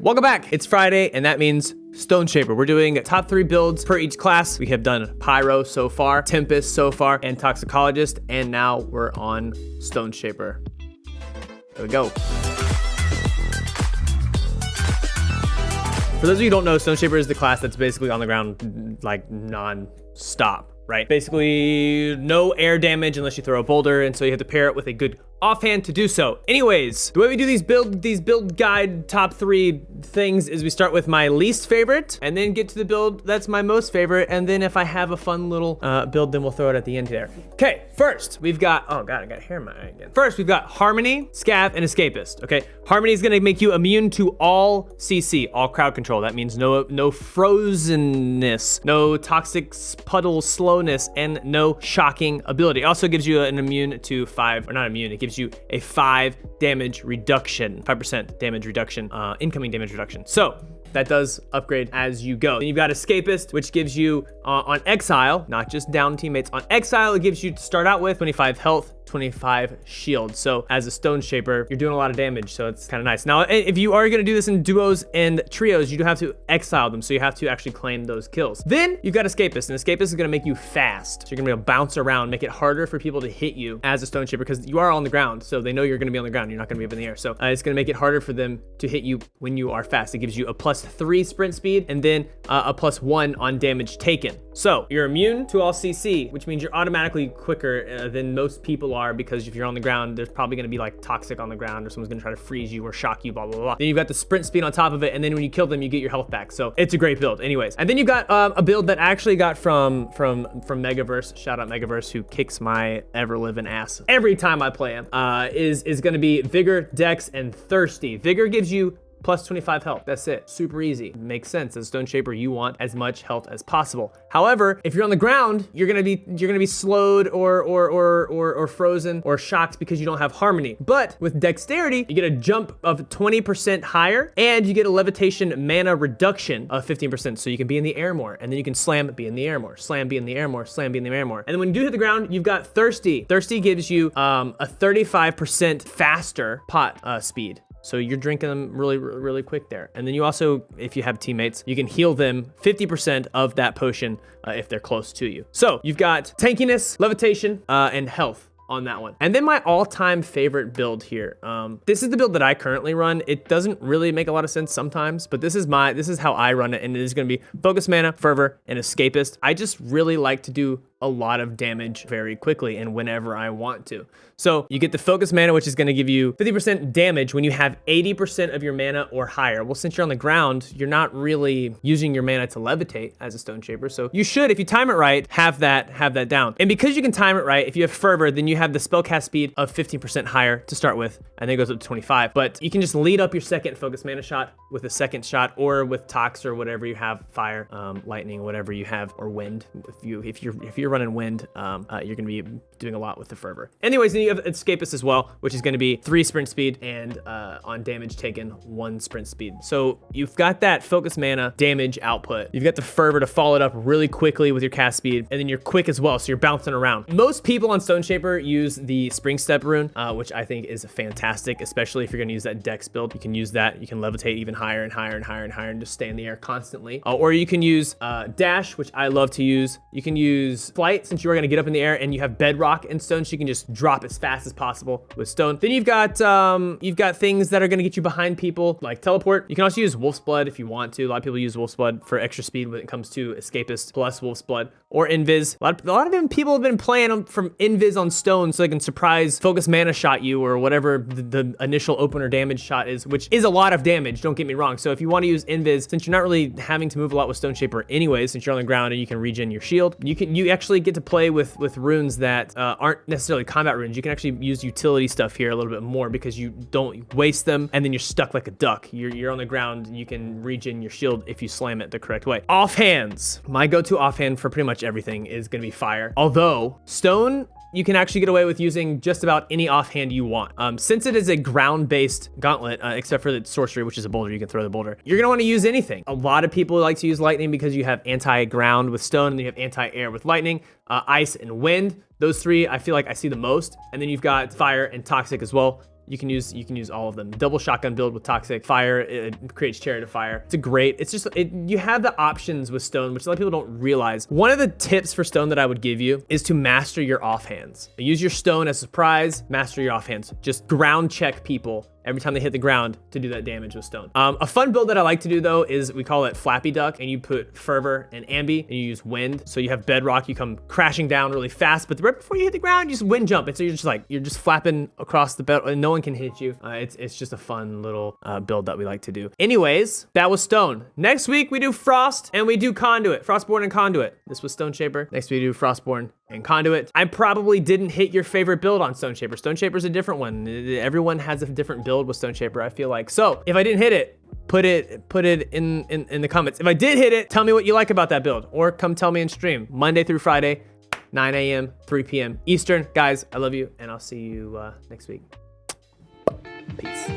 Welcome back. It's Friday, and that means STONESHAPER. We're doing top 3 builds per each class. We have done Pyro so far, Tempest so far, and Toxicologist, and now we're on STONESHAPER. There we go. For those of you who don't know, STONESHAPER is the class that's basically on the ground like non-stop, right? Basically no air damage unless you throw a boulder, and so you have to pair it with a good offhand to do so. Anyways, the way we do these build guide top 3 things is we start with my least favorite and then get to the build that's my most favorite, and then if I have a fun little build, then we'll throw it at the end there. Okay, first we've got, oh god, I got hair in my eye again. First we've got Harmony, Scav, and Escapist. Okay, Harmony is gonna make you immune to all CC, all crowd control. That means no frozenness, no toxic puddle slowness, and no shocking ability. It also gives you an immune to 5, or not immune, it gives you a 5 damage reduction, 5% damage reduction, incoming damage reduction. So that does upgrade as you go. Then you've got Escapist, which gives you on Exile, not just down teammates, on Exile, it gives you to start out with 25 health, 25 shield. So as a STONESHAPER, you're doing a lot of damage, so it's kind of nice. Now, if you are gonna do this in duos and trios, you do have to exile them, so you have to actually claim those kills. Then you've got Escapist, and Escapist is gonna make you fast. So you're gonna be able to bounce around, make it harder for people to hit you as a STONESHAPER, because you are on the ground, so they know you're gonna be on the ground, you're not gonna be up in the air. So it's gonna make it harder for them to hit you when you are fast. It gives you a +3 sprint speed, and then a +1 on damage taken. So you're immune to all CC, which means you're automatically quicker than most people are, because if you're on the ground, there's probably gonna be like toxic on the ground, or someone's gonna try to freeze you or shock you, blah, blah, blah. Then you've got the sprint speed on top of it, and then when you kill them, you get your health back. So it's a great build anyways. And then you've got a build that I actually got from Megaverse, shout out Megaverse, who kicks my ever-living ass every time I play him, is gonna be Vigor, Dex, and Thirsty. Vigor gives you +25 health. That's it. Super easy. Makes sense. As a STONESHAPER, you want as much health as possible. However, if you're on the ground, you're gonna be slowed or frozen or shocked because you don't have Harmony. But with Dexterity, you get a jump of 20% higher, and you get a levitation mana reduction of 15%. So you can be in the air more, and then you can slam, be in the air more, slam, be in the air more, slam, be in the air more. And then when you do hit the ground, you've got Thirsty. Thirsty gives you a 35% faster pot speed. So you're drinking them really, really quick there. And then you also, if you have teammates, you can heal them 50% of that potion if they're close to you. So you've got tankiness, levitation, and health on that one. And then my all-time favorite build here. This is the build that I currently run. It doesn't really make a lot of sense sometimes, but this is how I run it, and it is gonna be Focus Mana, Fervor, and Escapist. I just really like to do a lot of damage very quickly and whenever I want to. So you get the Focus Mana, which is gonna give you 50% damage when you have 80% of your mana or higher. Well, since you're on the ground, you're not really using your mana to levitate as a STONESHAPER. So you should, if you time it right, have that down. And because you can time it right, if you have Fervor, then you have the spellcast speed of 15% higher to start with, and then it goes up to 25. But you can just lead up your second Focus Mana shot with a second shot, or with Tox or whatever you have, fire, lightning, whatever you have, or wind. If you're running wind, you're gonna be doing a lot with the Fervor. Anyways, then you have Escapist as well, which is gonna be 3 sprint speed, and on damage taken, 1 sprint speed. So you've got that Focus Mana damage output. You've got the Fervor to follow it up really quickly with your cast speed, and then you're quick as well, so you're bouncing around. Most people on STONESHAPER use the Spring Step rune, which I think is fantastic, especially if you're gonna use that Dex build. You can use that, you can levitate even higher and higher and higher and higher, and just stay in the air constantly. Or you can use Dash, which I love to use. You can use Flight, since you are gonna get up in the air, and you have Bedrock and Stone, so you can just drop as fast as possible with Stone. Then you've got things that are gonna get you behind people, like Teleport. You can also use Wolf's Blood if you want to. A lot of people use Wolf's Blood for extra speed when it comes to Escapist plus Wolf's Blood, or Invis. A lot of people have been playing from Invis on Stone, so they can surprise Focus Mana shot you, or whatever the initial opener damage shot is, which is a lot of damage, don't get me wrong. So if you want to use Invis, since you're not really having to move a lot with STONESHAPER anyway, since you're on the ground and you can regen your shield, you actually get to play with runes that aren't necessarily combat runes. You can actually use utility stuff here a little bit more, because you don't waste them and then you're stuck like a duck. You're on the ground, and you can regen your shield if you slam it the correct way. Offhands. My go-to offhand for pretty much everything is gonna be fire. Although Stone, you can actually get away with using just about any offhand you want. Since it is a ground-based gauntlet, except for the sorcery, which is a boulder, you can throw the boulder. You're gonna wanna use anything. A lot of people like to use lightning because you have anti-ground with Stone, and you have anti-air with lightning, ice and wind. Those three, I feel like I see the most. And then you've got fire and toxic as well. you can use all of them. Double shotgun build with toxic fire, it creates chariot of fire. You have the options with stone, which a lot of people don't realize. One of the tips for stone that I would give you is to master your offhands. Use your stone as a surprise, master your offhands. Just ground check people every time they hit the ground to do that damage with stone. A fun build that I like to do though is we call it Flappy Duck, and you put Fervor and Ambi and you use wind. So you have bedrock, you come crashing down really fast, but right before you hit the ground, you just wind jump. And so you're just flapping across the bed and no one can hit you. It's just a fun little build that we like to do. Anyways, that was stone. Next week we do frost and we do conduit, frostborn and conduit. This was Stoneshaper. Next we do frostborn and conduit. I probably didn't hit your favorite build on Stoneshaper. Stoneshaper's a different one. Everyone has a different build with Stoneshaper, I feel like. So if I didn't hit it, put it in the comments. If I did hit it, tell me what you like about that build, or come tell me in stream. Monday through Friday, 9 a.m., 3 p.m. Eastern. Guys, I love you, and I'll see you next week. Peace.